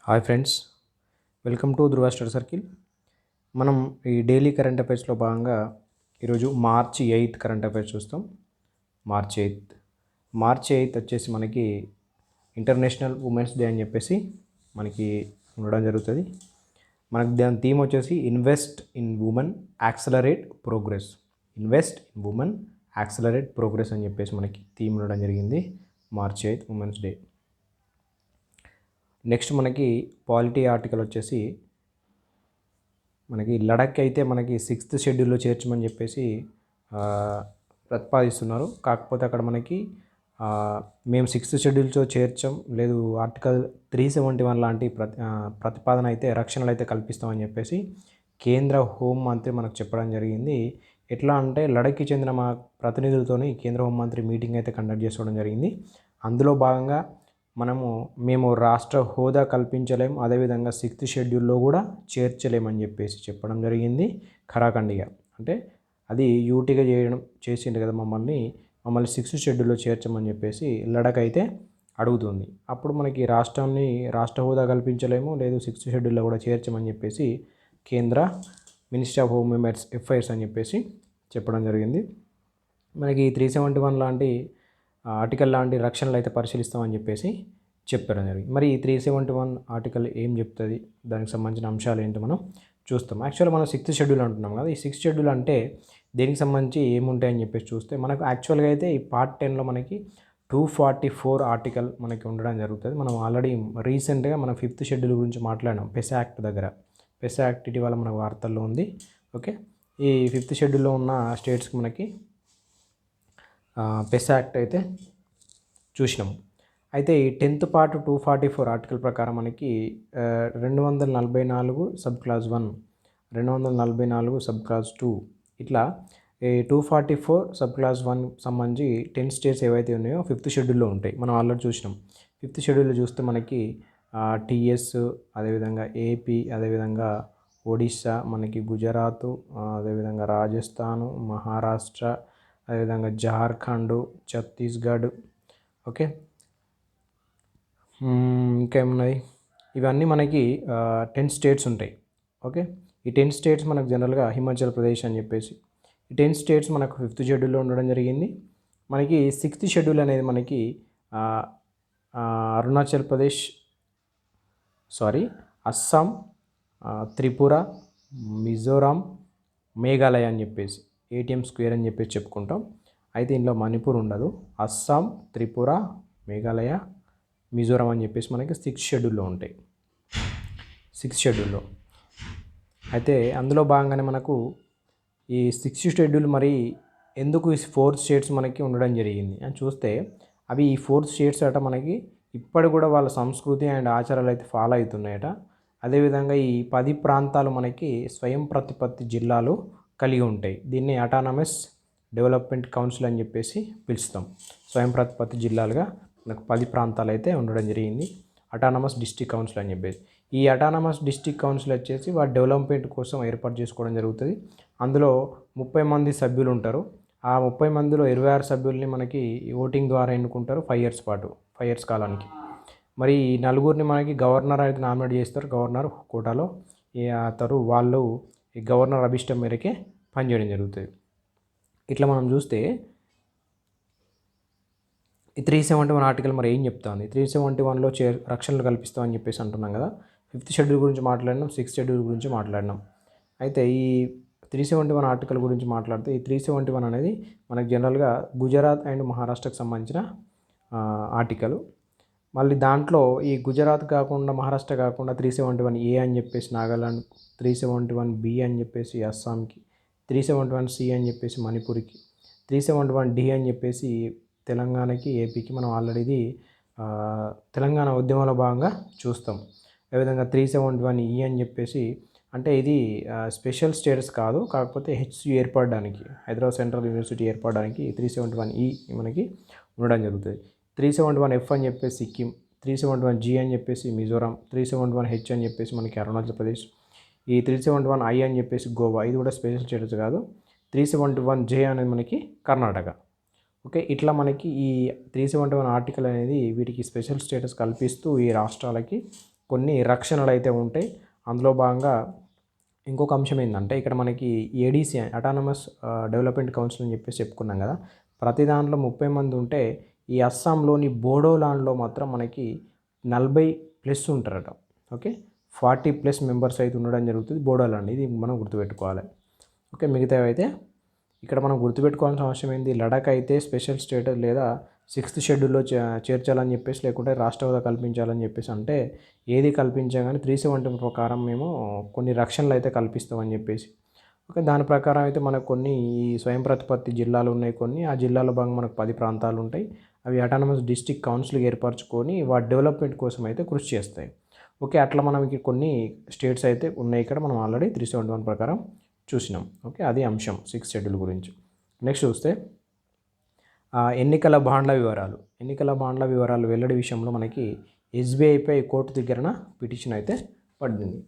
Hi friends, welcome to Dhruva study circle. మనం ఈ daily current అఫైర్స్లో భాగంగా ఈరోజు మార్చి 8 కరెంట్ అఫైర్స్ చూస్తాం. మార్చి 8 వచ్చేసి మనకి ఇంటర్నేషనల్ ఉమెన్స్ డే అని చెప్పేసి మనకి ఉండడం జరుగుతుంది. మనకి దాని థీమ్ వచ్చేసి invest in women accelerate progress. Invest in women accelerate progress అని చెప్పేసి మనకి థీమ్ ఉండడం జరిగింది మార్చి 8 ఉమెన్స్ డే. నెక్స్ట్ మనకి పాలిటీ ఆర్టికల్ వచ్చేసి మనకి లడఖ్ అయితే మనకి 6th షెడ్యూల్లో చేర్చమని చెప్పేసి ప్రతిపాదిస్తున్నారు. కాకపోతే అక్కడ మనకి మేము 6th షెడ్యూల్తో చేర్చాం, లేదు ఆర్టికల్ 371 లాంటి ప్రతిపాదన అయితే రక్షణలు అయితే కల్పిస్తామని చెప్పేసి కేంద్ర హోంమంత్రి మనకు చెప్పడం జరిగింది. ఎట్లా అంటే లడఖ్కి చెందిన మా ప్రతినిధులతోని కేంద్ర హోంమంత్రి మీటింగ్ అయితే కండక్ట్ చేసుకోవడం జరిగింది. అందులో భాగంగా మేము రాష్ట్ర హోదా కల్పించలేం, అదేవిధంగా 6th షెడ్యూల్లో కూడా చేర్చలేమని చెప్పేసి చెప్పడం జరిగింది. ఖరాఖండిగా అంటే అది యూటీగా చేసిండు కదా మమ్మల్ని 6th షెడ్యూల్లో చేర్చమని చెప్పేసి లడఖ్ అయితే అడుగుతుంది. అప్పుడు మనకి రాష్ట్ర హోదా కల్పించలేము, లేదు 6th షెడ్యూల్లో కూడా చేర్చమని చెప్పేసి కేంద్ర మినిస్ట్రీ ఆఫ్ హోమ్ అఫైర్స్ అని చెప్పేసి చెప్పడం జరిగింది. మనకి 371 లాంటి ఆర్టికల్ లాంటి రక్షణలు అయితే పరిశీలిస్తామని చెప్పేసి చెప్పడం జరిగింది. మరి ఈ 371 ఆర్టికల్ ఏం చెప్తుంది, దానికి సంబంధించిన అంశాలు ఏంటి మనం చూస్తాం. యాక్చువల్గా మనం 6th షెడ్యూల్ అంటున్నాం కదా, ఈ 6th షెడ్యూల్ అంటే దేనికి సంబంధించి ఏముంటాయని చెప్పేసి చూస్తే మనకు యాక్చువల్గా అయితే ఈ పార్ట్ 10లో మనకి 244 ఆర్టికల్ మనకి ఉండడం జరుగుతుంది. మనం ఆల్రెడీ రీసెంట్గా మనం 5th షెడ్యూల్ గురించి మాట్లాడినాం. పెస్ యాక్ట్ ఇటీవల మన వార్తల్లో ఉంది. ఓకే, ఈ 5th షెడ్యూల్లో ఉన్న స్టేట్స్కి మనకి పెస్ యాక్ట్ అయితే చూసినాం. అయితే ఈ 10th పార్ట్ 244 ఆర్టికల్ ప్రకారం మనకి 244 సబ్ క్లాజ్ 1, 244 సబ్ క్లాజ్ 2, ఇట్లా ఈ 244 సబ్ క్లాజ్ 1 సంబంధించి 10 స్టేట్స్ ఏవైతే ఉన్నాయో 5th షెడ్యూల్లో ఉంటాయి. మనం ఆల్రెడీ చూసినాం. 5th షెడ్యూల్లో చూస్తే మనకి టీఎస్, అదేవిధంగా ఏపీ, అదేవిధంగా ఒడిస్సా, మనకి గుజరాత్, అదేవిధంగా రాజస్థాన్, మహారాష్ట్ర, అదేవిధంగా జార్ఖండ్, ఛత్తీస్గఢ్. ఓకే, ఇంకేమున్నాయి, ఇవన్నీ మనకి 10 స్టేట్స్ ఉంటాయి. ఓకే, ఈ 10 స్టేట్స్ మనకు జనరల్గా హిమాచల్ ప్రదేశ్ అని చెప్పేసి ఈ 10 స్టేట్స్ మనకు 5th షెడ్యూల్లో ఉండడం జరిగింది. మనకి 6th షెడ్యూల్ అనేది మనకి అరుణాచల్ ప్రదేశ్, అస్సాం, త్రిపుర, మిజోరాం, మేఘాలయ అని చెప్పేసి ATM స్క్వేర్ అని చెప్పేసి చెప్పుకుంటాం. అయితే ఇందులో మణిపూర్ ఉండదు. అస్సాం, త్రిపుర, మేఘాలయ, మిజోరాం అని చెప్పేసి మనకి 6th షెడ్యూల్లో ఉంటాయి. 6th షెడ్యూల్లో అయితే అందులో భాగంగానే మనకు ఈ 6th షెడ్యూల్ మరి ఎందుకు ఈ 4 స్టేట్స్ మనకి ఉండడం జరిగింది అని చూస్తే, అవి ఈ 4 స్టేట్స్ అట మనకి ఇప్పటి కూడా వాళ్ళ సంస్కృతి అండ్ ఆచారాలు అయితే ఫాలో అవుతున్నాయట. అదేవిధంగా ఈ 10 ప్రాంతాలు మనకి స్వయం ప్రతిపత్తి జిల్లాలు కలిగి ఉంటాయి. దీన్ని అటానమస్ డెవలప్మెంట్ కౌన్సిల్ అని చెప్పేసి పిలుస్తాం. స్వయం ప్రతిపత్తి జిల్లాలుగా మనకు 10 ప్రాంతాలు అయితే ఉండడం జరిగింది. అటానమస్ డిస్ట్రిక్ట్ కౌన్సిల్ అని చెప్పేసి ఈ అటానమస్ డిస్ట్రిక్ట్ కౌన్సిల్ వచ్చేసి వాటి డెవలప్మెంట్ కోసం ఏర్పాటు చేసుకోవడం జరుగుతుంది. అందులో 30 మంది సభ్యులు ఉంటారు. ఆ 30 మందిలో 26 సభ్యుల్ని మనకి ఓటింగ్ ద్వారా ఎన్నుకుంటారు 5 years పాటు, 5 years కాలానికి. మరి ఈ నలుగురిని మనకి గవర్నర్ అయితే నామినేట్ చేస్తారు. గవర్నర్ కోటాలో వాళ్ళు ఈ గవర్నర్ అభిష్టం మేరకే పనిచేయడం జరుగుతుంది. ఇట్లా మనం చూస్తే ఈ 371 ఆర్టికల్ మరి ఏం చెప్తుంది, 371లో రక్షణలు కల్పిస్తామని చెప్పేసి అంటున్నాం కదా. 5th షెడ్యూల్ గురించి మాట్లాడినాం, 6th షెడ్యూల్ గురించి మాట్లాడినాం. అయితే ఈ 371 ఆర్టికల్ గురించి మాట్లాడితే ఈ 371 అనేది మనకు జనరల్గా గుజరాత్ అండ్ మహారాష్ట్రకు సంబంధించిన ఆర్టికల్. మళ్ళీ దాంట్లో ఈ గుజరాత్ కాకుండా, మహారాష్ట్ర కాకుండా 371A అని చెప్పేసి నాగాలాండ్, 371B అని చెప్పేసి అస్సాంకి, 371C అని చెప్పేసి మణిపూర్కి, 371D అని చెప్పేసి తెలంగాణకి, ఏపీకి మనం ఆల్రెడీ తెలంగాణ ఉద్యమంలో భాగంగా చూస్తాం. అదేవిధంగా 371E అని చెప్పేసి అంటే ఇది స్పెషల్ స్టేటస్ కాదు, కాకపోతే HCU ఏర్పడడానికి, హైదరాబాద్ సెంట్రల్ యూనివర్సిటీ ఏర్పడడానికి 371E మనకి ఉండడం జరుగుతుంది. 371F అని చెప్పేసి సిక్కిం, 371G అని చెప్పేసి మిజోరాం, 371H అని చెప్పేసి మనకి అరుణాచల్ ప్రదేశ్, ఈ 371I అని చెప్పేసి గోవా, ఇది కూడా స్పెషల్ స్టేటస్ కాదు. 371J అనేది మనకి కర్ణాటక. ఓకే, ఇట్లా మనకి ఈ 371 ఆర్టికల్ అనేది వీటికి స్పెషల్ స్టేటస్ కల్పిస్తూ ఈ రాష్ట్రాలకి కొన్ని రక్షణలు అయితే ఉంటాయి. అందులో భాగంగా ఇంకొక అంశం ఏంటంటే ఇక్కడ మనకి ఏడీసీ అటానమస్ డెవలప్మెంట్ కౌన్సిల్ అని చెప్పేసి చెప్పుకున్నాం కదా. ప్రతి దాంట్లో 30 మంది ఉంటే ఈ అస్సాంలోని బోడోలాండ్లో మాత్రం మనకి 40+ ఉంటారట. ఓకే, 40+ మెంబర్స్ అయితే ఉండడం జరుగుతుంది బోడోలాండ్. ఇది మనం గుర్తుపెట్టుకోవాలి. ఓకే, మిగతావి అయితే ఇక్కడ మనం గుర్తుపెట్టుకోవాల్సిన అవసరం ఏంది, లడాక్ అయితే స్పెషల్ స్టేటస్ లేదా 6th షెడ్యూల్లో చేర్చాలని చెప్పేసి, లేకుంటే రాష్ట్ర హోదా కల్పించాలని చెప్పేసి, అంటే ఏది కల్పించా కానీ 370 ప్రకారం మేము కొన్ని రక్షణలు అయితే కల్పిస్తామని చెప్పేసి. ఓకే, దాని ప్రకారం అయితే మనకు కొన్ని ఈ స్వయం ప్రతిపత్తి జిల్లాలు ఉన్నాయి. కొన్ని ఆ జిల్లాలో భాగంగా మనకు 10 ప్రాంతాలు ఉంటాయి. అవి అటానమస్ డిస్ట్రిక్ట్ కౌన్సిల్ ఏర్పరచుకొని వాటి డెవలప్మెంట్ కోసం అయితే కృషి చేస్తాయి. ఓకే, అట్లా మనకి కొన్ని స్టేట్స్ అయితే ఉన్నాయి. ఇక్కడ మనం ఆల్రెడీ 371 ప్రకారం చూసినాం. ఓకే, అది అంశం 6th షెడ్యూల్ గురించి. నెక్స్ట్ చూస్తే ఎన్నికల బాండ్ల వివరాలు వెల్లడి విషయంలో మనకి ఎస్బీఐపై కోర్టు దగ్గరన పిటిషన్ అయితే పడింది.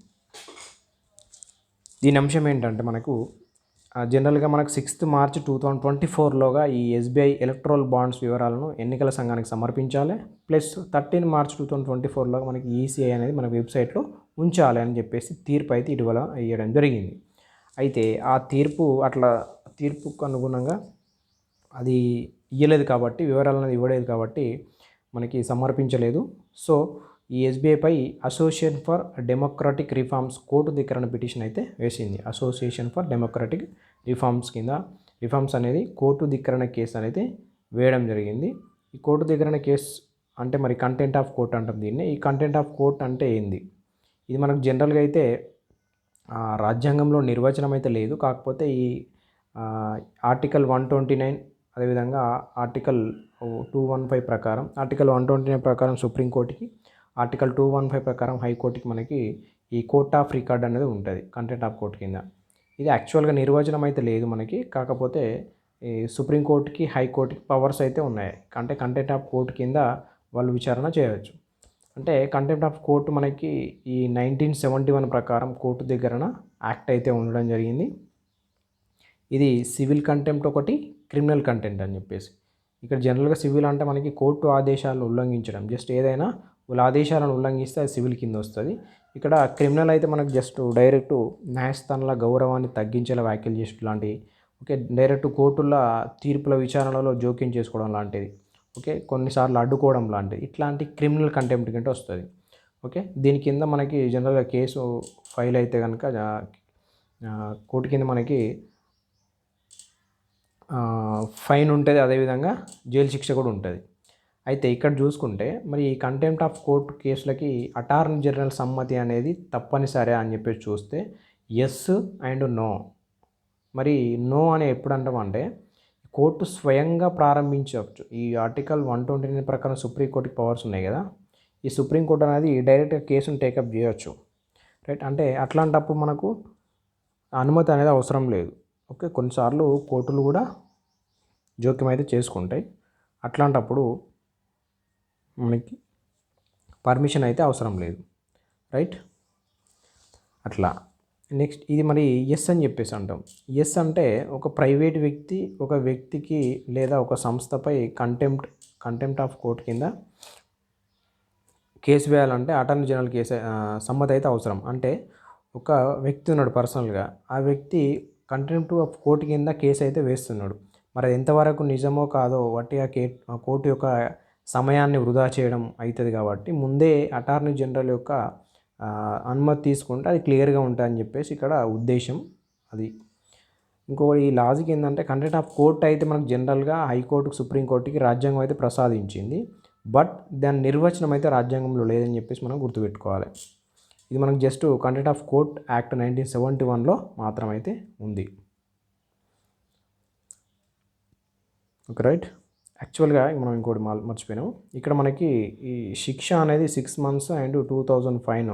దీని అంశం ఏంటంటే మనకు జనరల్గా మనకు 6th మార్చ్ 2024లోగా ఈ ఎస్బీఐ ఎలక్ట్రల్ బాండ్స్ వివరాలను ఎన్నికల సంఘానికి సమర్పించాలి. ప్లస్ 13 మార్చ్ 2024లోగా మనకి ఈసీఐ అనేది మన వెబ్సైట్లో ఉంచాలి అని చెప్పేసి తీర్పు అయితే ఇటీవల ఇవ్వడం జరిగింది. అయితే ఆ తీర్పుకు అనుగుణంగా అది ఇవ్వలేదు కాబట్టి, వివరాలు అనేది ఇవ్వలేదు కాబట్టి మనకి సమర్పించలేదు. సో ఈ ఎస్బీఐపై association for democratic reforms court ధిక్కరణ పిటిషన్ అయితే వేసింది. అసోసియేషన్ ఫర్ డెమోక్రటిక్ రిఫార్మ్స్ అనేది కోర్టు ధిక్కరణ కేసు అనేది వేయడం జరిగింది. ఈ కోర్టు ధిక్కరణ కేసు అంటే మరి కంటెంట్ ఆఫ్ కోర్ట్ అంటాం దీన్ని. ఈ కంటెంట్ ఆఫ్ కోర్ట్ అంటే ఏంది, ఇది మనకు జనరల్గా అయితే రాజ్యాంగంలో నిర్వచనం అయితే లేదు. కాకపోతే ఈ ఆర్టికల్ 129, అదేవిధంగా ఆర్టికల్ 215 ప్రకారం, ఆర్టికల్ 129 ప్రకారం సుప్రీంకోర్టుకి, ఆర్టికల్ 215 ప్రకారం హైకోర్టుకి మనకి ఈ కోర్ట్ ఆఫ్ రికార్డ్ అనేది ఉంటుంది కంటెంట్ ఆఫ్ కోర్ట్ కింద. ఇది యాక్చువల్గా నిర్వచనం అయితే లేదు మనకి. కాకపోతే ఈ సుప్రీంకోర్టుకి, హైకోర్టుకి పవర్స్ అయితే ఉన్నాయి. అంటే కంటెంట్ ఆఫ్ కోర్ట్ కింద వాళ్ళు విచారణ చేయవచ్చు. అంటే కంటెంప్ట్ ఆఫ్ కోర్టు మనకి ఈ 1971 ప్రకారం కోర్టు దగ్గరన యాక్ట్ అయితే ఉండడం జరిగింది. ఇది సివిల్ కంటెంప్ట్ ఒకటి, క్రిమినల్ కంటెంప్ట్ అని చెప్పేసి. ఇక్కడ జనరల్గా సివిల్ అంటే మనకి కోర్టు ఆదేశాలను ఉల్లంఘించడం, జస్ట్ ఏదైనా వాళ్ళ ఆదేశాలను ఉల్లంఘిస్తే అది సివిల్ కింద వస్తుంది. ఇక్కడ క్రిమినల్ అయితే మనకు జస్ట్ డైరెక్ట్ న్యాయస్థానాల గౌరవాన్ని తగ్గించేలా వ్యాఖ్యలు చేసడం లాంటివి. ఓకే, డైరెక్ట్ కోర్టుల తీర్పుల విచారణలో జోక్యం చేసుకోవడం లాంటిది. ఓకే, కొన్నిసార్లు అడ్డుకోవడం లాంటిది, ఇట్లాంటి క్రిమినల్ కంటెంప్ట్ కింద వస్తుంది. ఓకే, దీని కింద మనకి జనరల్గా కేసు ఫైల్ అయితే కనుక కోర్టు కింద మనకి ఫైన్ ఉంటుంది, అదేవిధంగా జైలు శిక్ష కూడా ఉంటుంది. అయితే ఇక్కడ చూసుకుంటే మరి ఈ కంటెంప్ట్ ఆఫ్ కోర్టు కేసులకి అటార్నీ జనరల్ సమ్మతి అనేది తప్పనిసరి అని చెప్పేసి చూస్తే ఎస్ అండ్ నో. మరి నో అని ఎప్పుడు అంటామంటే కోర్టు స్వయంగా ప్రారంభించవచ్చు. ఈ ఆర్టికల్ 129 ప్రకారం సుప్రీంకోర్టుకి పవర్స్ ఉన్నాయి కదా, ఈ సుప్రీంకోర్టు అనేది డైరెక్ట్గా కేసును టేకప్ చేయవచ్చు. రైట్, అంటే అట్లాంటప్పుడు మనకు అనుమతి అనేది అవసరం లేదు. ఓకే, కొన్నిసార్లు కోర్టులు కూడా జోక్యం అయితే చేసుకుంటాయి. అట్లాంటప్పుడు మనకి పర్మిషన్ అయితే అవసరం లేదు. రైట్, అట్లా. నెక్స్ట్ ఇది మరి ఎస్ అని చెప్పేసి అంటాం. ఎస్ అంటే ఒక ప్రైవేట్ వ్యక్తి ఒక వ్యక్తికి లేదా ఒక సంస్థపై కంటెంప్ట్ ఆఫ్ కోర్ట్ కింద కేసు వేయాలంటే అటార్నీ జనరల్ కేసు సమ్మతి అయితే అవసరం. అంటే ఒక వ్యక్తి ఉన్నాడు పర్సనల్గా, ఆ వ్యక్తి కంటెంప్ట్ ఆఫ్ కోర్టు కింద కేసు అయితే వేస్తున్నాడు. మరి అది ఎంతవరకు నిజమో కాదో వట్టిగా కోర్టు యొక్క సమయాన్ని వృధా చేయడం అవుతుంది. కాబట్టి ముందే అటార్నీ జనరల్ యొక్క అనుమతి తీసుకుంటే అది క్లియర్గా ఉంటుందని చెప్పేసి ఇక్కడ ఉద్దేశం అది. ఇంకొకటి ఈ లాజిక్ ఏంటంటే కంటెంప్ట్ ఆఫ్ కోర్ట్ అయితే మనకు జనరల్గా హైకోర్టుకు, సుప్రీంకోర్టుకి రాజ్యాంగం అయితే ప్రసాదించింది. బట్ దాని నిర్వచనం అయితే రాజ్యాంగంలో లేదని చెప్పేసి మనం గుర్తుపెట్టుకోవాలి. ఇది మనకు just contempt of court act 1971లో మాత్రమైతే ఉంది. Okay, right. యాక్చువల్గా మనం ఇంకోటి మర్చిపోయినాం. ఇక్కడ మనకి ఈ శిక్ష అనేది 6 months అండ్ 2000 ఫైన్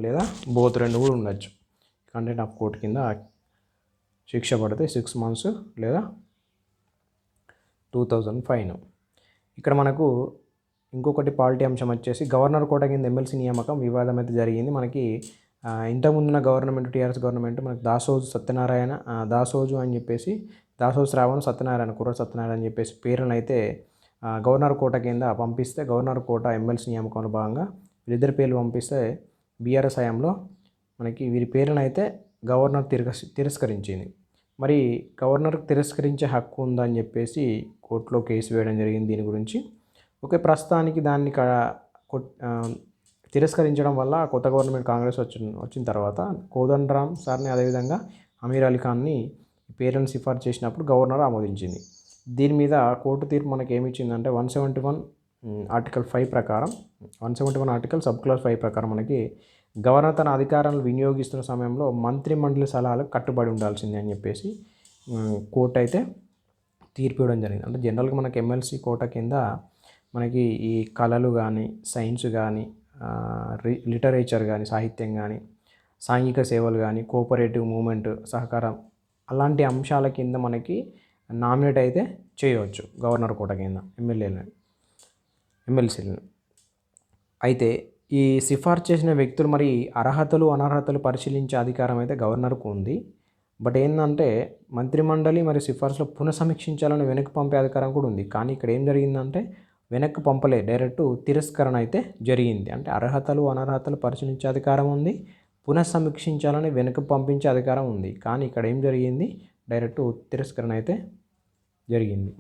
లేదా బోత్ రెండు కూడా ఉండొచ్చు. కంటెంప్ట్ ఆఫ్ కోర్ట్ కింద శిక్ష పడితే 6 months లేదా 2000 ఫైన్. ఇక్కడ మనకు ఇంకొకటి పాలిటీ అంశం వచ్చేసి గవర్నర్ కోట కింద ఎమ్మెల్సీ నియామకం వివాదం అయితే జరిగింది. మనకి ఇంతకుముందున్న గవర్నమెంట్, టీఆర్ఎస్ గవర్నమెంట్ మనకి దాసోజు అని చెప్పేసి దాసోజు శ్రావణ్ సత్యనారాయణ, కుర్ర సత్యనారాయణ అని చెప్పేసి పేర్లను అయితే గవర్నర్ కోట కింద పంపిస్తే, గవర్నర్ కోట ఎమ్మెల్సీ నియామకంలో భాగంగా వీళ్ళిద్దరి పేర్లు పంపిస్తే బీఆర్ఎస్ హయాంలో మనకి వీరి పేరును అయితే గవర్నర్ తిరస్కరించింది. మరి గవర్నర్కి తిరస్కరించే హక్కు ఉందని చెప్పేసి కోర్టులో కేసు వేయడం జరిగింది దీని గురించి. ఓకే, ప్రస్తుతానికి దాన్ని తిరస్కరించడం వల్ల కొత్త గవర్నమెంట్ కాంగ్రెస్ వచ్చిన తర్వాత కోదండరామ్ సార్ని అదేవిధంగా అమీర్ అలీ ఖాన్ని పేరును సిఫార్సు చేసినప్పుడు గవర్నర్ ఆమోదించింది. దీని మీద కోర్టు తీర్పు మనకి ఏమి ఇచ్చిందంటే 171 ఆర్టికల్ 5 ప్రకారం 171 ఆర్టికల్ సబ్ క్లాస్ 5 ప్రకారం మనకి గవర్నర్ తన అధికారాలను వినియోగిస్తున్న సమయంలో మంత్రి మండలి సలహాలకు కట్టుబడి ఉండాల్సిందే అని చెప్పేసి కోర్టు అయితే తీర్పు ఇవ్వడం జరిగింది. అంటే జనరల్గా మనకి ఎమ్మెల్సీ కోట కింద మనకి ఈ కళలు కానీ, సైన్స్ కానీ, లిటరేచర్ కానీ, సాహిత్యం కానీ, సాంఘిక సేవలు కానీ, కోఆపరేటివ్ మూమెంట్ సహకారం అలాంటి అంశాల కింద మనకి నామినేట్ అయితే చేయవచ్చు గవర్నర్ కోట కింద ఎమ్మెల్సీలను. అయితే ఈ సిఫార్సు చేసిన వ్యక్తులు మరి అర్హతలు అనర్హతలు పరిశీలించే అధికారం అయితే గవర్నర్కు ఉంది. బట్ ఏంటంటే మంత్రిమండలి మరియు సిఫార్సులో పునఃసమీక్షించాలని వెనక్కి పంపే అధికారం కూడా ఉంది. కానీ ఇక్కడ ఏం జరిగిందంటే వెనక్కి పంపలే, డైరెక్ట్ తిరస్కరణ అయితే జరిగింది. అంటే అర్హతలు అనర్హతలు పరిశీలించే అధికారం ఉంది, పునఃసమీక్షించాలని వెనక్కి పంపించే అధికారం ఉంది. కానీ ఇక్కడ ఏం జరిగింది, డైరెక్ట్ తిరస్కరణ అయితే జరిగింది.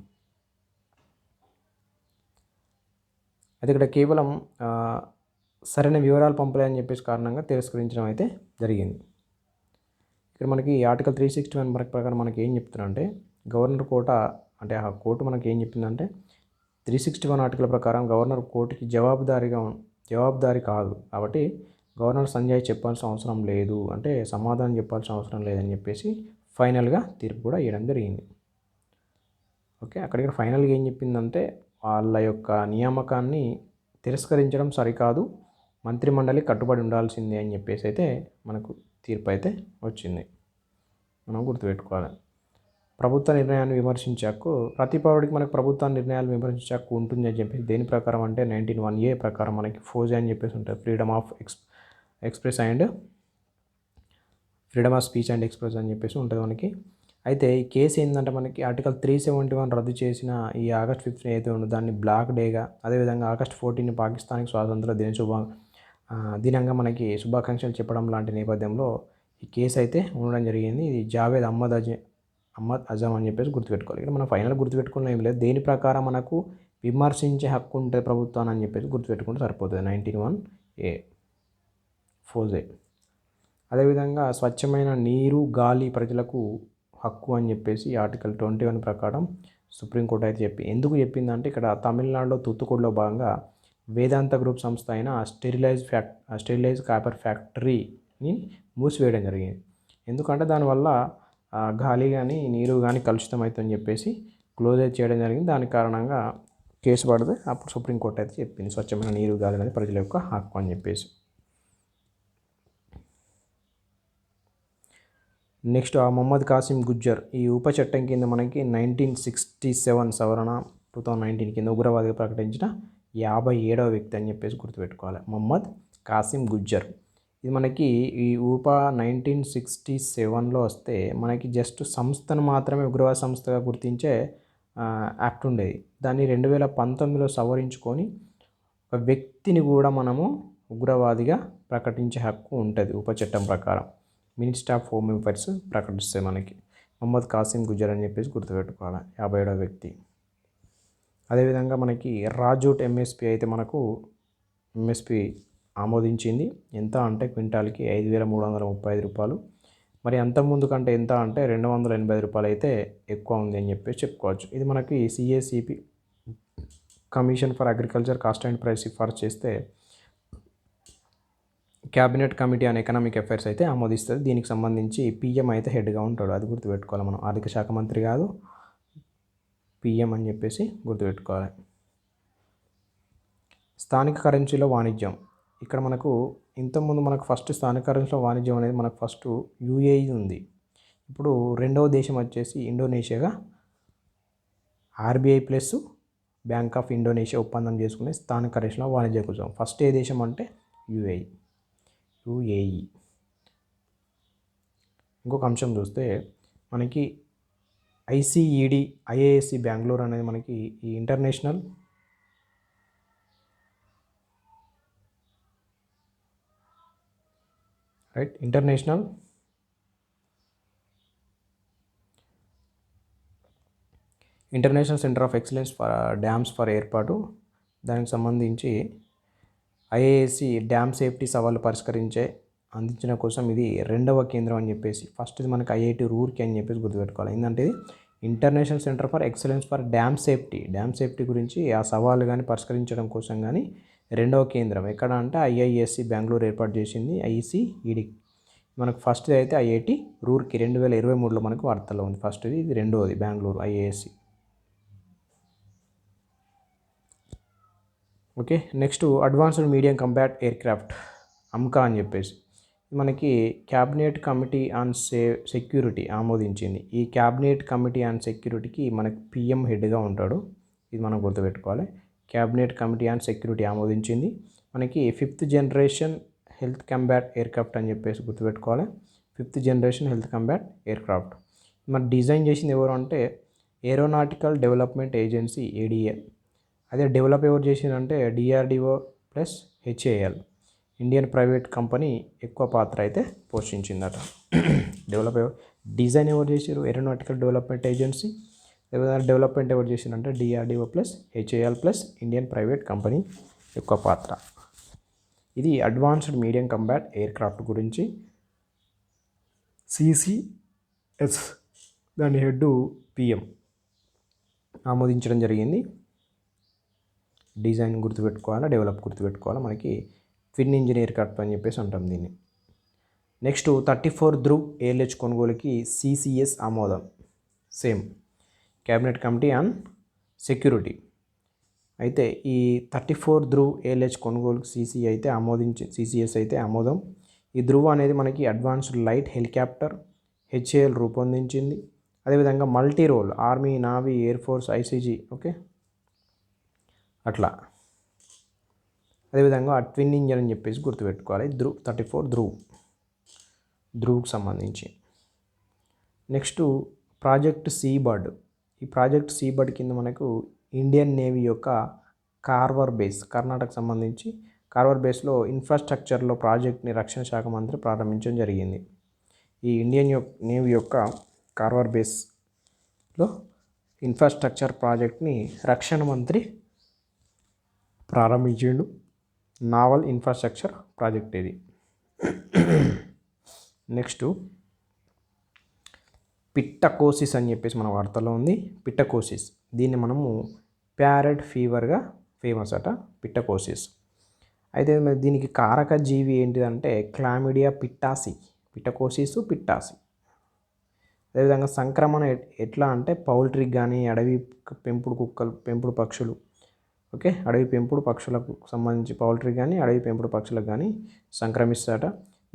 అయితే ఇక్కడ కేవలం సరైన వివరాలు పంపలేదని చెప్పేసి కారణంగా తిరస్కరించడం అయితే జరిగింది. ఇక్కడ మనకి ఆర్టికల్ 361 ప్రకారం మనకి ఏం చెప్తున్నారంటే గవర్నర్ కోట అంటే ఆ కోర్టు మనకి ఏం చెప్పిందంటే 361 ఆర్టికల్ ప్రకారం గవర్నర్ కోర్టుకి జవాబుదారీ కాదు, కాబట్టి గవర్నర్ సంజయ్ చెప్పాల్సిన అవసరం లేదు, అంటే సమాధానం చెప్పాల్సిన అవసరం లేదని చెప్పేసి ఫైనల్గా తీర్పు కూడా ఇవ్వడం జరిగింది. ఓకే, అక్కడికి ఫైనల్గా ఏం చెప్పిందంటే వాళ్ళ యొక్క నియామకాన్ని తిరస్కరించడం సరికాదు, మంత్రిమండలి కట్టుబడి ఉండాల్సిందే అని చెప్పేసి అయితే మనకు తీర్పు అయితే వచ్చింది. మనం గుర్తుపెట్టుకోవాలి. ప్రభుత్వ నిర్ణయాన్ని విమర్శించే హక్కు ప్రతి పౌరుడికి మనకు ప్రభుత్వ నిర్ణయాలు విమర్శించే హక్కు ఉంటుంది అని చెప్పేసి దేని ప్రకారం అంటే 19(1)A ప్రకారం మనకి ఫోజా అని చెప్పేసి ఉంటుంది, freedom of speech and express అని చెప్పేసి ఉంటుంది మనకి. అయితే ఈ కేసు ఏంటంటే మనకి ఆర్టికల్ 371 రద్దు చేసిన ఈ ఆగస్ట్ 15 అయితే ఉందో దాన్ని బ్లాక్ డేగా, అదేవిధంగా ఆగస్ట్ 14 పాకిస్తాన్కి స్వాతంత్ర దినంగా మనకి శుభాకాంక్షలు చెప్పడం లాంటి నేపథ్యంలో ఈ కేసు అయితే ఉండడం జరిగింది. ఇది జావేద్ అహ్మద్ అజమ్ అని చెప్పేసి గుర్తుపెట్టుకోవాలి. ఇక్కడ మనం ఫైనల్ గుర్తుపెట్టుకున్న ఏం లేదు, దేని ప్రకారం మనకు విమర్శించే హక్కు ఉంటుంది ప్రభుత్వాన్ని అని చెప్పేసి గుర్తుపెట్టుకుంటే సరిపోతుంది. 19(1)A ఫోజే. అదేవిధంగా స్వచ్ఛమైన నీరు గాలి ప్రజలకు హక్కు అని చెప్పేసి ఆర్టికల్ 21 ప్రకారం సుప్రీంకోర్టు అయితే ఎందుకు చెప్పిందంటే ఇక్కడ తమిళనాడులో తూత్తుకుడిలో భాగంగా వేదాంత గ్రూప్ సంస్థ అయిన స్టెరిలైజ్ కాపర్ ఫ్యాక్టరీని మూసివేయడం జరిగింది. ఎందుకంటే దానివల్ల గాలి కానీ నీరు కానీ కలుషితం అవుతుందని చెప్పేసి క్లోజ్ అయితే చేయడం జరిగింది. దాని కారణంగా కేసు పడితే అప్పుడు సుప్రీంకోర్టు అయితే చెప్పింది స్వచ్ఛమైన నీరు గాలి అనేది ప్రజల యొక్క హక్కు అని చెప్పేసి. నెక్స్ట్ మొహమ్మద్ కాసిం గుజ్జర్ ఈ ఉప చట్టం కింద మనకి 1967 సవరణ 2019 కింద ఉగ్రవాదిగా ప్రకటించిన 57వ వ్యక్తి అని చెప్పేసి గుర్తుపెట్టుకోవాలి, మొహమ్మద్ కాసిం గుజ్జర్. ఇది మనకి ఈ ఉప 1967లో వస్తే మనకి జస్ట్ సంస్థను మాత్రమే ఉగ్రవాద సంస్థగా గుర్తించే యాక్ట్ ఉండేది. దాన్ని 2019లో సవరించుకొని ఒక వ్యక్తిని కూడా మనము ఉగ్రవాదిగా ప్రకటించే హక్కు ఉంటుంది ఉప చట్టం ప్రకారం. మినిస్టర్ ఆఫ్ హోమ్ అఫైర్స్ ప్రకటిస్తే మనకి మొహమ్మద్ కాసిం గుజ్జర్ అని చెప్పేసి గుర్తుపెట్టుకోవాలి, 57వ వ్యక్తి. అదేవిధంగా మనకి రాజూట్ ఎంఎస్పి అయితే మనకు ఎంఎస్పి ఆమోదించింది. ఎంత అంటే క్వింటాల్కి 5,335 రూపాయలు. మరి అంతకుముందు కంటే ఎంత అంటే 285 రూపాయలు అయితే ఎక్కువ ఉంది అని చెప్పేసి చెప్పుకోవచ్చు. ఇది మనకి CACP commission for agriculture cost and price సిఫార్సు చేస్తే cabinet committee on economic affairs అయితే ఆమోదిస్తుంది. దీనికి సంబంధించి పిఎం అయితే హెడ్గా ఉంటాడు, అది గుర్తుపెట్టుకోవాలి మనం. ఆర్థిక శాఖ మంత్రి కాదు, పిఎం అని చెప్పేసి గుర్తుపెట్టుకోవాలి. స్థానిక కరెన్సీలో వాణిజ్యం. ఇక్కడ మనకు ఇంతకుముందు మనకు ఫస్ట్ స్థానిక కరెన్సీలో వాణిజ్యం అనేది మనకు ఫస్ట్ యూఏఈ ఉంది. ఇప్పుడు రెండవ దేశం వచ్చేసి ఇండోనేషియాగా RBI plus bank of Indonesia ఒప్పందం చేసుకునే స్థానిక కరెన్సీలో వాణిజ్య కూర్చోం. ఫస్ట్ ఏ దేశం అంటే యూఏఈ. ఇంకొక అంశం చూస్తే మనకి ఐసిఈడి ఐఏఎస్సి బెంగళూరు అనేది మనకి ఈ international right. International centre of excellence for dams for ఏర్పాటు, దానికి సంబంధించి ఐఏఎస్సి డ్యామ్ సేఫ్టీ సవాళ్ళు అందించిన కోసం ఇది రెండవ కేంద్రం అని చెప్పేసి. ఫస్ట్ ఇది మనకి ఐఐటి రూర్కీ అని చెప్పేసి గుర్తుపెట్టుకోవాలి. ఏంటంటే ఇది international centre for excellence for dam safety గురించి ఆ సవాళ్ళు కానీ పరిష్కరించడం కోసం కానీ రెండవ కేంద్రం ఎక్కడ అంటే ఐఐఎస్సి బెంగళూరు ఏర్పాటు చేసింది. ఐసిఈడి మనకు ఫస్ట్ అయితే ఐఐటి రూర్కీ 2023లో మనకు వార్తల్లో ఉంది. ఫస్ట్ది, ఇది రెండవది Bengaluru IASc. Okay. Next advanced medium combat aircraft AMCA అని చెప్పేసి మనకి క్యాబినెట్ కమిటీ ఆన్ సెక్యూరిటీ ఆమోదించింది. ఈ క్యాబినెట్ కమిటీ ఆన్ సెక్యూరిటీకి మనకి పిఎం హెడ్గా ఉంటాడు. ఇది మనం గుర్తుపెట్టుకోవాలి. క్యాబినెట్ కమిటీ ఆన్ సెక్యూరిటీ ఆమోదించింది. మనకి 5th generation health combat aircraft అని చెప్పేసి గుర్తుపెట్టుకోవాలి. 5th generation health combat aircraft మన డిజైన్ చేసింది ఎవరు అంటే ఏరోనాటికల్ డెవలప్మెంట్ ఏజెన్సీ ఏడిఏ. అదే డెవలప్ ఎవరు చేసిందంటే DRDO plus HAL Indian private company ఎక్కువ పాత్ర అయితే పోషించిందట. డిజైన్ ఎవరు చేశారు? Aeronautical development agency. డెవలప్మెంట్ ఎవరు చేసిందంటే DRDO plus HAL plus Indian private company ఎక్కువ పాత్ర. ఇది అడ్వాన్స్డ్ మీడియం కంబాట్ ఎయిర్క్రాఫ్ట్ గురించి. సిసిఎస్ దాని హెడ్ పిఎం ఆమోదించడం జరిగింది. డిజైన్ గుర్తుపెట్టుకోవాలి, డెవలప్ గుర్తుపెట్టుకోవాలి. మనకి ట్విన్ ఇంజిన్ ఎయిర్క్రాఫ్ట్ అని చెప్పేసి అంటాం దీన్ని. నెక్స్ట్ 34 ధ్రువ్ ఏఎల్హెచ్ కొనుగోలుకి సిసిఎస్ ఆమోదం. Same cabinet committee on security. అయితే ఈ 34 ధ్రువ్ ఏఎల్హెచ్ కొనుగోలుకి సిసిఎస్ అయితే ఆమోదం. ఈ ధ్రువ్ అనేది మనకి అడ్వాన్స్డ్ లైట్ హెలికాప్టర్ హెచ్ఏఎల్ రూపొందించింది. అదేవిధంగా multi role army, navy, air force, ICG. Okay, అట్లా. అదేవిధంగా ట్విన్ ఇంజన్ అని చెప్పేసి గుర్తుపెట్టుకోవాలి. 34 ధ్రువ్కి సంబంధించి. Next project Seabird. ఈ ప్రాజెక్ట్ సీబర్డ్ కింద మనకు ఇండియన్ నేవీ యొక్క కార్వర్ బేస్, కర్ణాటక సంబంధించి కార్వర్ బేస్లో ఇన్ఫ్రాస్ట్రక్చర్లో ప్రాజెక్ట్ని రక్షణ శాఖ మంత్రి ప్రారంభించడం జరిగింది. ఈ ఇండియన్ నేవీ యొక్క కార్వర్ బేస్లో ఇన్ఫ్రాస్ట్రక్చర్ ప్రాజెక్ట్ని రక్షణ మంత్రి ప్రారంభించిండు. నావల్ ఇన్ఫ్రాస్ట్రక్చర్ ప్రాజెక్ట్ ఇది. నెక్స్ట్ పిట్టకోసిస్ అని చెప్పేసి మన వార్తల్లో ఉంది. పిట్టకోసిస్ దీన్ని మనము ప్యారెట్ ఫీవర్గా ఫేమస్ అట, పిట్టకోసిస్. అయితే దీనికి కారక జీవి ఏంటిదంటే క్లామిడియా పిట్టాసి. పిట్టాసి. అదేవిధంగా సంక్రమణ ఎట్లా అంటే పౌల్ట్రీకి కానీ అడవి పెంపుడు పక్షులు. ఓకే, అడవి పెంపుడు పక్షులకు సంబంధించి పౌల్ట్రీ కానీ అడవి పెంపుడు పక్షులకు కానీ సంక్రమిస్తాట.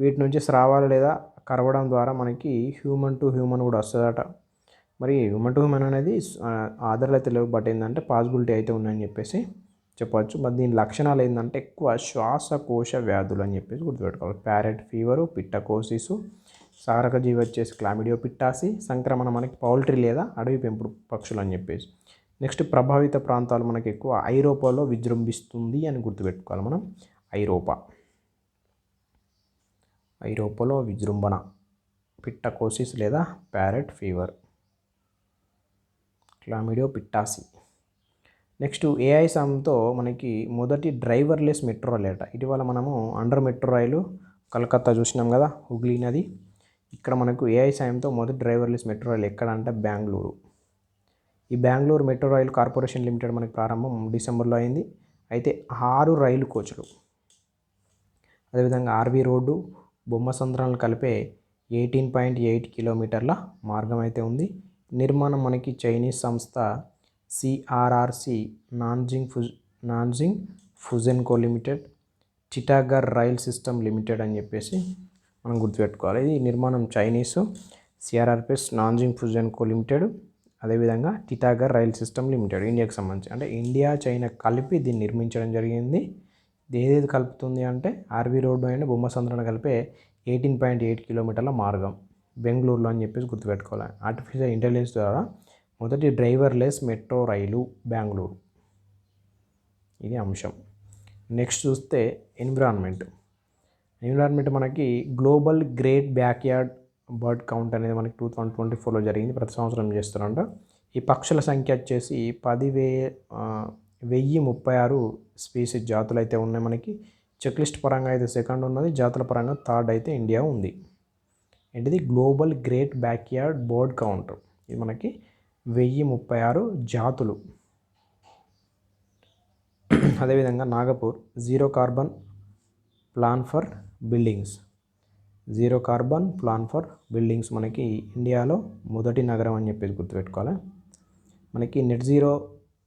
వీటి నుంచి స్రావాలు లేదా కరవడం ద్వారా మనకి హ్యూమన్ టు హ్యూమన్ కూడా వస్తుందట. మరి హ్యూమన్ టు హ్యూమన్ అనేది ఆధారాలు అయితే లేవు, బట్ ఏంటంటే పాసిబిలిటీ అయితే ఉన్నాయని చెప్పేసి చెప్పవచ్చు. మరి దీని లక్షణాలు ఏంటంటే ఎక్కువ శ్వాసకోశ వ్యాధులు అని చెప్పేసి గుర్తుపెట్టుకోవాలి. ప్యారెట్ ఫీవరు, పిట్టకోసిసు, సారక జీవి వచ్చేసి క్లామిడియో పిట్టాసి, సంక్రమణ మనకి పౌల్ట్రీ లేదా అడవి పెంపుడు పక్షులు అని చెప్పేసి. నెక్స్ట్ ప్రభావిత ప్రాంతాలు మనకి ఎక్కువ ఐరోపాలో విజృంభిస్తుంది అని గుర్తుపెట్టుకోవాలి మనం. ఐరోపాలో విజృంభణ, పిట్టకోసిస్ లేదా ప్యారెట్ ఫీవర్, క్లామిడియో పిట్టాసి. నెక్స్ట్ ఏఐ సాయంతో మనకి మొదటి డ్రైవర్లెస్ మెట్రో రైల్. ఇటీవల మనము అండర్ మెట్రో రైలు కలకత్తా చూసినాం కదా, హుగ్లీ నది. ఇక్కడ మనకు ఏఐ సాయంతో మొదటి డ్రైవర్లెస్ మెట్రో రైలు ఎక్కడ అంటే బెంగళూరు. ఈ బెంగళూరు మెట్రో రైలు కార్పొరేషన్ లిమిటెడ్ మనకి ప్రారంభం డిసెంబర్లో అయింది. అయితే 6 రైలు కోచ్లు, అదేవిధంగా ఆర్వీ రోడ్డు, బొమ్మసంద్రాలను కలిపే 18.8 కిలోమీటర్ల మార్గం అయితే ఉంది. నిర్మాణం మనకి చైనీస్ సంస్థ CRRC Nanjing Puzhen Co limited, Titagarh rail system limited అని చెప్పేసి మనం గుర్తుపెట్టుకోవాలి. ఇది నిర్మాణం Chinese, CRRPS Nanjing Puzhen Co limited, అదేవిధంగా టిటాగర్ రైల్ సిస్టమ్ లిమిటెడ్ ఇండియాకి సంబంధించి. అంటే ఇండియా చైనా కలిపి దీన్ని నిర్మించడం జరిగింది. ఏదేది కలుపుతుంది అంటే ఆర్వీ రోడ్డు అండ్ బొమ్మసంద్రాన్ని కలిపే 18.8 కిలోమీటర్ల మార్గం బెంగళూరులో అని చెప్పేసి గుర్తుపెట్టుకోవాలి. ఆర్టిఫిషియల్ ఇంటెలిజెన్స్ ద్వారా మొదటి డ్రైవర్లెస్ మెట్రో రైలు బెంగళూరు. ఇది అంశం. నెక్స్ట్ చూస్తే ఎన్విరాన్మెంట్ మనకి global great backyard bird count అనేది మనకి 2024లో జరిగింది. ప్రతి సంవత్సరం చేస్తున్నారంట. ఈ పక్షుల సంఖ్య వచ్చేసి 10,036 స్పీసీస్ జాతులు అయితే ఉన్నాయి మనకి. చెక్ లిస్ట్ పరంగా అయితే సెకండ్ ఉన్నది, జాతుల పరంగా థర్డ్ అయితే ఇండియా ఉంది. ఏంటిది global great backyard bird count, ఇది మనకి 1036 జాతులు. అదేవిధంగా Nagpur zero carbon plan for buildings, zero carbon plan for buildings మనకి ఇండియాలో మొదటి నగరం అని చెప్పేసి గుర్తుపెట్టుకోవాలి. మనకి నెట్ జీరో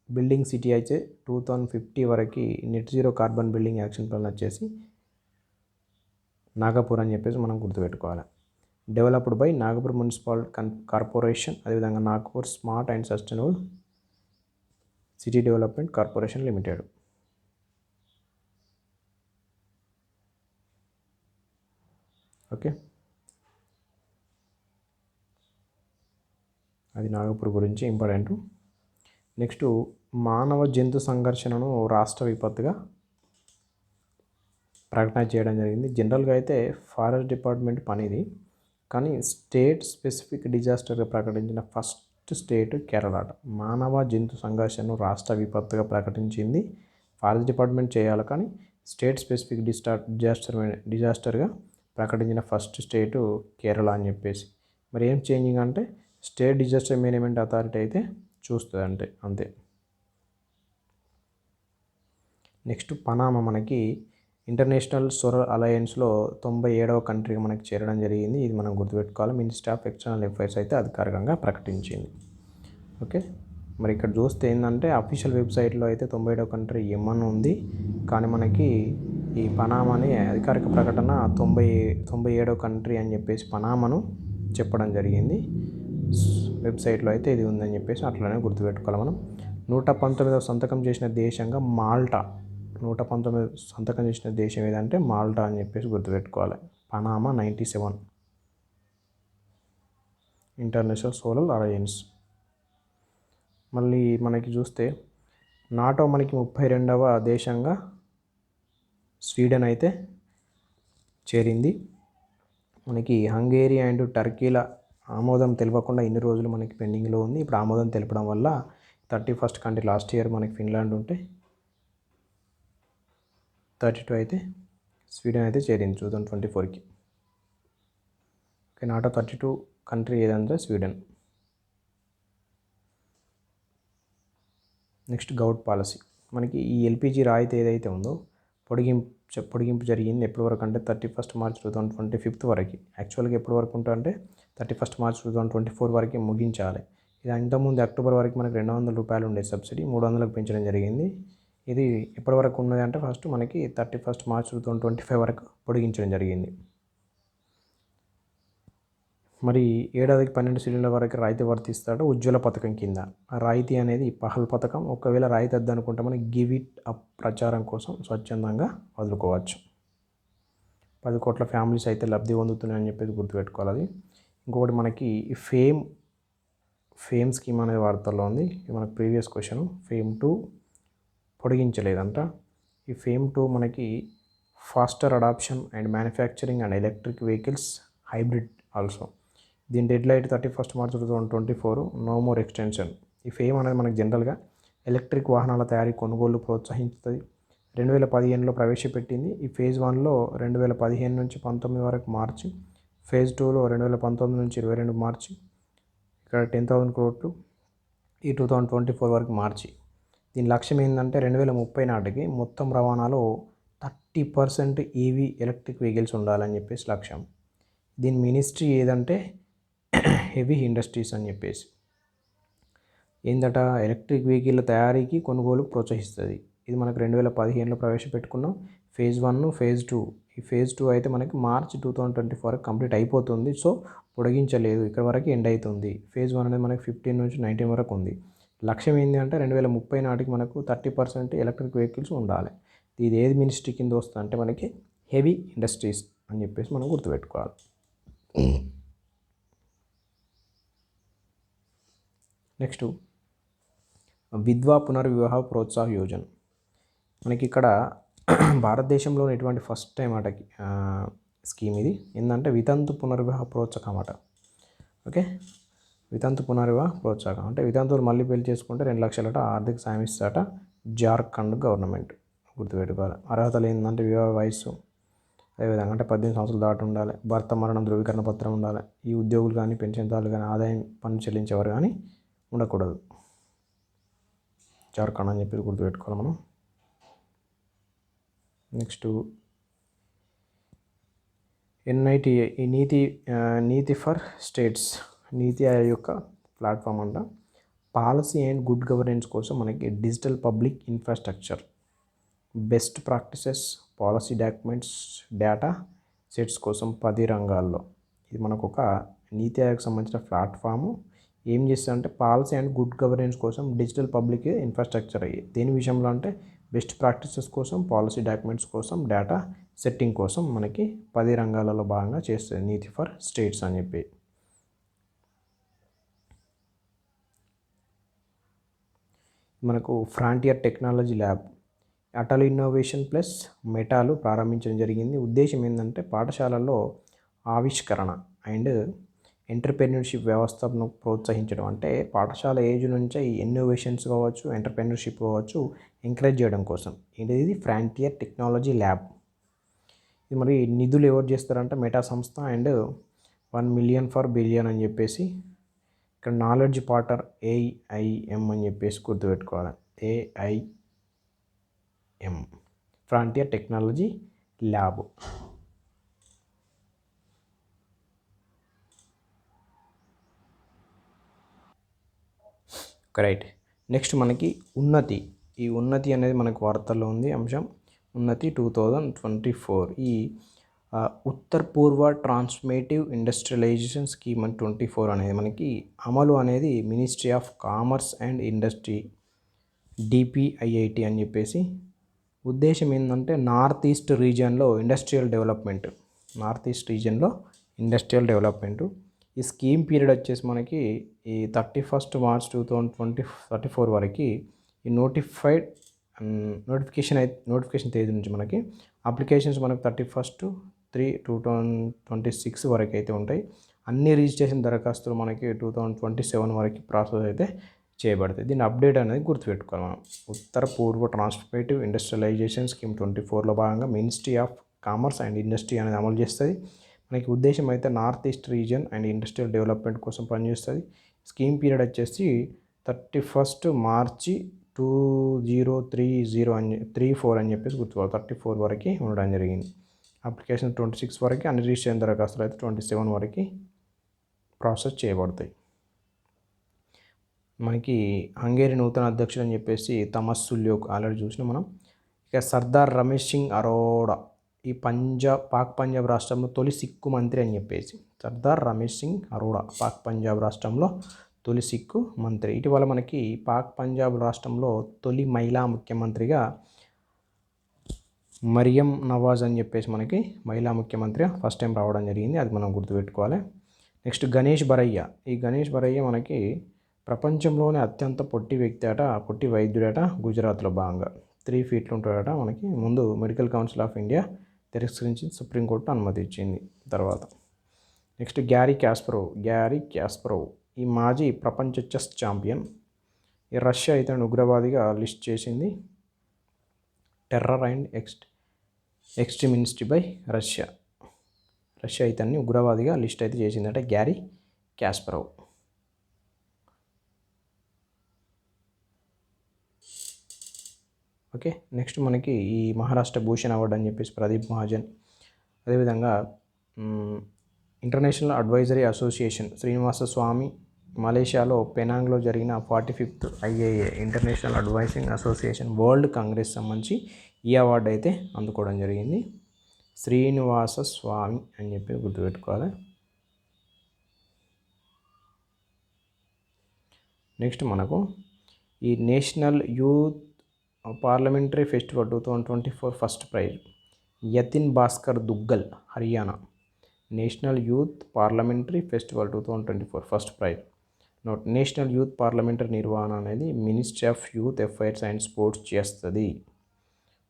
బిల్డింగ్ సిటీ అయితే 2050 వరకు net zero carbon building action plan వచ్చేసి నాగపూర్ అని చెప్పేసి మనం గుర్తుపెట్టుకోవాలి. Developed by Nagpur municipal corporation, అదేవిధంగా Nagpur smart and sustainable city development corporation limited. Okay, అది నాగపూర్ గురించి ఇంపార్టెంట్. నెక్స్ట్ మానవ జంతు సంఘర్షణను రాష్ట్ర విపత్తుగా ప్రకటన చేయడం జరిగింది. జనరల్గా అయితే ఫారెస్ట్ డిపార్ట్మెంట్ పనిది, కానీ స్టేట్ స్పెసిఫిక్ డిజాస్టర్గా ప్రకటించిన ఫస్ట్ స్టేట్ కేరళ. మానవ జంతు సంఘర్షణను రాష్ట్ర విపత్తుగా ప్రకటించింది ఫారెస్ట్ డిపార్ట్మెంట్ చేయాలి, కానీ స్టేట్ స్పెసిఫిక్ డిజాస్టర్గా ప్రకటించిన ఫస్ట్ స్టేటు కేరళ అని చెప్పేసి. మరి ఏం చేంజింగ్ అంటే స్టేట్ డిజాస్టర్ మేనేజ్మెంట్ అథారిటీ అయితే చూస్తుంది అంతే. నెక్స్ట్ పనామా మనకి ఇంటర్నేషనల్ సోలార్ అలయన్స్లో 97వ కంట్రీగా మనకి చేరడం జరిగింది. ఇది మనం గుర్తుపెట్టుకోవాలి. మినిస్ట్రీ ఆఫ్ ఎక్స్టర్నల్ అఫైర్స్ అయితే అధికారికంగా ప్రకటించింది. ఓకే, మరి ఇక్కడ చూస్తే ఏంటంటే అఫీషియల్ వెబ్సైట్లో అయితే 97వ కంట్రీ యెమెన్ ఉంది, కానీ మనకి ఈ పనామాని అధికారిక ప్రకటన 97వ కంట్రీ అని చెప్పేసి పనామాను చెప్పడం జరిగింది. వెబ్సైట్లో అయితే ఇది ఉందని చెప్పేసి అట్లనే గుర్తుపెట్టుకోవాలి మనం. 119వ సంతకం చేసిన దేశంగా మాల్టా, 119 సంతకం చేసిన దేశం ఏదంటే మాల్టా అని చెప్పేసి గుర్తుపెట్టుకోవాలి. Panama 97 international solar alliance. మళ్ళీ మనకి చూస్తే నాటో మనకి 32వ దేశంగా స్వీడన్ అయితే చేరింది. మనకి హంగేరీ అండ్ టర్కీల ఆమోదం తెలపకుండా ఇన్ని రోజులు మనకి పెండింగ్లో ఉంది. ఇప్పుడు ఆమోదం తెలపడం వల్ల 31st కంట్రీ, లాస్ట్ ఇయర్ మనకి ఫిన్లాండ్ ఉంటే 32 అయితే స్వీడన్ అయితే చేరింది 2024కి. ఓకే, నాటో 32 కంట్రీ ఏదంటే స్వీడన్. Next govt policy. మనకి ఈ ఎల్పిజి రాయితీ ఏదైతే ఉందో పొడిగింపు జరిగింది. ఎప్పటి వరకు అంటే 31st మార్చ్ 2025 వరకు. యాక్చువల్గా ఎప్పటి వరకు ఉంటుంది అంటే 31st మార్చ్ 2024 వరకు ముగించాలి. ఇది ఇంతకుముందు అక్టోబర్ వరకు మనకి 200 రూపాయలు ఉండే సబ్సిడీ 300లకు పెంచడం జరిగింది. ఇది ఎప్పటి వరకు ఉన్నది అంటే ఫస్ట్ మనకి 31st మార్చ్ 2025 వరకు పొడిగించడం జరిగింది. మరి ఏడాదికి 12 సిలిండర్ల వరకు రాయితీ వర్తిస్తాడు ఉజ్వల పథకం కింద. ఆ రాయితీ అనేది పహల్ పథకం. ఒకవేళ రాయితీ వద్దనుకుంటే మనం గివ్ ఇట్ అప్ ప్రచారం కోసం స్వచ్ఛందంగా వదులుకోవచ్చు. 10 కోట్ల ఫ్యామిలీస్ అయితే లబ్ధి పొందుతున్నాయని చెప్పేసి గుర్తుపెట్టుకోవాలి. అది ఇంకొకటి మనకి ఫేమ్ స్కీమ్ అనేది వార్తల్లో ఉంది. ఇది మనకు ప్రీవియస్ క్వశ్చన్. ఫేమ్ 2 పొడిగించలేదంట. ఈ ఫేమ్ 2 మనకి faster adoption and manufacturing and electric vehicles hybrid also. దీని deadline 31st March 2024. No more extension. ఈ ఫేమ్ అనేది మనకు జనరల్గా ఎలక్ట్రిక్ వాహనాల తయారీ కొనుగోలు ప్రోత్సహిస్తుంది. 2015లో ప్రవేశపెట్టింది. ఈ ఫేజ్ 1లో 2015 నుంచి 19 వరకు మార్చి, ఫేజ్ 2లో 2019 నుంచి 22 మార్చి, ఇక్కడ 10,000 కోట్లు ఈ 2024 వరకు మార్చి. దీని లక్ష్యం ఏంటంటే 2030 నాటికి మొత్తం రవాణాలో 30% ఈవీ ఎలక్ట్రిక్ వెహికల్స్ ఉండాలని చెప్పేసి లక్ష్యం. దీని మినిస్ట్రీ ఏదంటే హెవీ ఇండస్ట్రీస్ అని చెప్పేసి. ఏందట ఎలక్ట్రిక్ వెహికల్ తయారీకి కొనుగోలు ప్రోత్సహిస్తుంది. ఇది మనకు 2015లో ప్రవేశపెట్టుకున్నాం. Phase 1, phase 2. ఈ ఫేజ్ 2 అయితే మనకి మార్చ్ 2024 కంప్లీట్ అయిపోతుంది. సో పొడిగించలేదు, ఇక్కడ వరకు ఎండ్ అవుతుంది. ఫేజ్ 1 అనేది మనకి 15 నుంచి 19 వరకు ఉంది. లక్ష్యం ఏంటి అంటే 2030 నాటికి మనకు 30% ఎలక్ట్రిక్ వెహికల్స్ ఉండాలి. ఇది ఏది మినిస్ట్రీ కింద వస్తుంది అంటే మనకి హెవీ ఇండస్ట్రీస్ అని చెప్పేసి మనం గుర్తుపెట్టుకోవాలి. నెక్స్ట్ విధ్వా పునర్వివాహ ప్రోత్సాహ యోజన. మనకి ఇక్కడ భారతదేశంలోని ఇటువంటి ఫస్ట్ టైం అట స్కీమ్ ఇది. ఏంటంటే వితంతు పునర్వివాహ ప్రోత్సాహం అట. ఓకే, వితంతు పునర్వివాహ ప్రోత్సాహం అంటే వితంతువులు మళ్ళీ పెళ్లి చేసుకుంటే 2 లక్షలట ఆర్థిక సాయం ఇస్తాట జార్ఖండ్ గవర్నమెంట్. గుర్తుపెట్టుకోవాలి. అర్హతలు ఏంటంటే వివాహ వయస్సు, అదేవిధంగా అంటే 18 సంవత్సరాలు దాటి ఉండాలి, భర్త మరణం ధృవీకరణ పత్రం ఉండాలి, ఈ ఉద్యోగులు కానీ పెన్షన్దారులు కానీ ఆదాయం పన్ను చెల్లించేవారు కానీ ఉండకూడదు. జార్ఖండ్ అని చెప్పి గుర్తుపెట్టుకోవాలి మనం. నెక్స్ట్ NITA ఈ నీతి ఫర్ స్టేట్స్, నీతి ఆయోగ్ యొక్క ప్లాట్ఫామ్ అంట. పాలసీ అండ్ గుడ్ గవర్నెన్స్ కోసం మనకి digital public infrastructure, best practices, policy documents, data sets కోసం 10 రంగాల్లో. ఇది మనకు ఒక నీతి ఆయోగ్ సంబంధించిన ప్లాట్ఫాము. ఏం చేస్తుందంటే పాలసీ అండ్ గుడ్ గవర్నెన్స్ కోసం డిజిటల్ పబ్లిక్ ఇన్ఫ్రాస్ట్రక్చర్ అయ్యి దేని విషయంలో అంటే బెస్ట్ ప్రాక్టీసెస్ కోసం, పాలసీ డాక్యుమెంట్స్ కోసం, డేటా సెట్టింగ్ కోసం మనకి 10 రంగాలలో భాగంగా చేస్తుంది నీతి ఫర్ స్టేట్స్ అని చెప్పి. మనకు frontier technology lab, Atal innovation plus మెటాలు ప్రారంభించడం జరిగింది. ఉద్దేశం ఏంటంటే పాఠశాలల్లో ఆవిష్కరణ అండ్ ఎంటర్ప్రెన్యూర్షిప్ వ్యవస్థను ప్రోత్సహించడం. అంటే పాఠశాల ఏజ్ నుంచే ఈ ఇన్నోవేషన్స్ కావచ్చు, ఎంటర్ప్రెన్యూర్షిప్ కావచ్చు ఎంకరేజ్ చేయడం కోసం. ఇది ఫ్రాంటియర్ టెక్నాలజీ ల్యాబ్. ఇది మరి నిధులు ఎవరు చేస్తారంటే మెటా సంస్థ అండ్ 1 మిలియన్ ఫర్ బిలియన్ అని చెప్పేసి. ఇక్కడ నాలెడ్జ్ పార్టర్ AIM అని చెప్పేసి గుర్తుపెట్టుకోవాలి. AIM frontier technology lab. Right. Next మనకి ఉన్నతి. ఈ ఉన్నతి అనేది మనకు వార్తల్లో ఉంది అంశం. ఉన్నతి 2024 ఈ ఉత్తర్ పూర్వ ట్రాన్స్ఫర్మేటివ్ ఇండస్ట్రియలైజేషన్ స్కీమ్ అని 24 అనేది మనకి అమలు అనేది ministry of commerce and industry DPIIT అని చెప్పేసి. ఉద్దేశం ఏంటంటే నార్త్ ఈస్ట్ రీజియన్లో ఇండస్ట్రియల్ డెవలప్మెంట్. ఈ స్కీమ్ పీరియడ్ వచ్చేసి మనకి ఈ 31 మార్చ్ 2024 వరకు ఈ నోటిఫికేషన్ తేదీ నుంచి మనకి అప్లికేషన్స్ మనకు 31/3/2026 వరకు అయితే ఉంటాయి. అన్ని రిజిస్ట్రేషన్ దరఖాస్తులు మనకి 2027 వరకు ప్రాసెస్ అయితే చేయబడతాయి. దీని అప్డేట్ అనేది గుర్తుపెట్టుకోవాలి మనం. ఉత్తర పూర్వ ట్రాన్స్ఫర్మేటివ్ ఇండస్ట్రియలైజేషన్ స్కీమ్ 24లో భాగంగా ministry of commerce and industry అనేది అమలు చేస్తుంది. మనకి ఉద్దేశం అయితే north east region and industrial development కోసం పనిచేస్తుంది. స్కీమ్ పీరియడ్ వచ్చేసి 31 మార్చి 2034 అని చెప్పేసి గుర్తుకోవాలి. 34 వరకు ఉండడం జరిగింది. అప్లికేషన్ 26 వరకు, అన్ని రిజిస్ట్రేషన్ దరఖాస్తులు అయితే 27 వరకు ప్రాసెస్ చేయబడతాయి. మనకి హంగేరీ నూతన అధ్యక్షుడు అని చెప్పేసి తమస్ సుల్యోక్ ఆల్రెడీ చూసినాం మనం. ఇక సర్దార్ రమేష్ సింగ్ అరోడా ఈ పాక్ పంజాబ్ రాష్ట్రంలో తొలి సిక్కు మంత్రి అని చెప్పేసి. సర్దార్ రమేష్ సింగ్ అరోడా పాక్ పంజాబ్ రాష్ట్రంలో తొలి సిక్కు మంత్రి. ఇటీవల మనకి పాక్ పంజాబ్ రాష్ట్రంలో తొలి మహిళా ముఖ్యమంత్రిగా మరియం నవాజ్ అని చెప్పేసి మనకి మహిళా ముఖ్యమంత్రిగా ఫస్ట్ టైం రావడం జరిగింది. అది మనం గుర్తుపెట్టుకోవాలి. నెక్స్ట్ గణేష్ బరయ్య. ఈ గణేష్ బరయ్య మనకి ప్రపంచంలోనే అత్యంత పొట్టి వ్యక్తి అట, పొట్టి వైద్యుడట. గుజరాత్లో భాగంగా 3 ఫీట్లు ఉంటాడట. మనకి ముందు మెడికల్ కౌన్సిల్ ఆఫ్ ఇండియా తిరస్కరించి సుప్రీంకోర్టు అనుమతి ఇచ్చింది తర్వాత. నెక్స్ట్ గ్యారీ క్యాస్పరోవ్ ఈ మాజీ ప్రపంచ చెస్ ఛాంపియన్. ఈ రష్యా ఇతను ఉగ్రవాదిగా లిస్ట్ చేసింది. టెర్రర్ అండ్ ఎక్స్ట్రీమినిస్ట్ బై రష్యా ఇతన్ని ఉగ్రవాదిగా లిస్ట్ అయితే చేసిందట గ్యారీ క్యాస్పరోవ్. ఓకే. నెక్స్ట్ మనకి ఈ మహారాష్ట్ర భూషణ్ అవార్డు అని చెప్పేసి ప్రదీప్ మహాజన్. అదేవిధంగా ఇంటర్నేషనల్ అడ్వైజరీ అసోసియేషన్ శ్రీనివాస స్వామి మలేషియాలో పెనాంగ్లో జరిగిన 45th IAA international advising association world Congress సంబంధించి ఈ అవార్డు అయితే అందుకోవడం జరిగింది. శ్రీనివాస స్వామి అని చెప్పి గుర్తుపెట్టుకోవాలి. నెక్స్ట్ మనకు ఈ national youth parliamentary festival 2024 first prize Yatin Bhaskar Duggal Haryana. National youth parliamentary festival 2024 first prize. National youth parliamentary నిర్వహణ అనేది ministry of youth affairs and sports చేస్తుంది.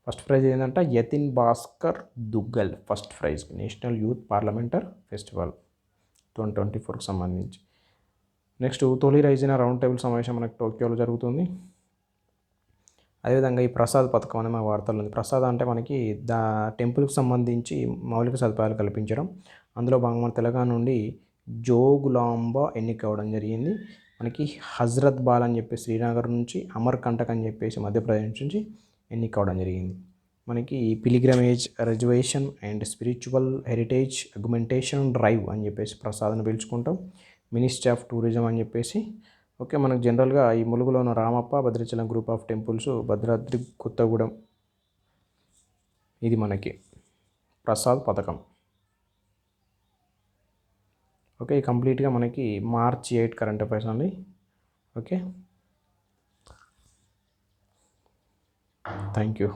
ఫస్ట్ ప్రైజ్ ఏంటంటే Yatin Bhaskar Duggal first prize national youth parliamentary festival 2024కి సంబంధించి. నెక్స్ట్ తొలి Raisina round table సమావేశం మనకి టోక్యోలో జరుగుతుంది. అదేవిధంగా ఈ ప్రసాద్ పథకం అనే మన వార్తలు ఉంది. ప్రసాద్ అంటే మనకి టెంపుల్కి సంబంధించి మౌలిక సదుపాయాలు కల్పించడం. అందులో భాగంగా మన తెలంగాణ నుండి జోగులాంబ ఎన్నిక అవ్వడం జరిగింది. మనకి హజ్రత్ బాల్ అని చెప్పి శ్రీనగర్ నుంచి, అమర్కంటక్ అని చెప్పేసి మధ్యప్రదేశ్ నుంచి ఎన్నిక అవ్వడం జరిగింది. మనకి pilgrimage reservation and spiritual heritage augmentation drive అని చెప్పేసి ప్రసాద్ని పిలుచుకుంటాం. మినిస్ట్రీ ఆఫ్ టూరిజం అని చెప్పేసి. ఓకే, మనకు జనరల్గా ఈ ములుగులో ఉన్న Ramappa Bhadrachalam group of temples, Bhadradri Kothagudem, ఇది మనకి ప్రసాద్ పథకం. ఓకే, కంప్లీట్గా మనకి మార్చ్ 8 కరెంట్ అఫైర్స్ అండి. Okay, thank you.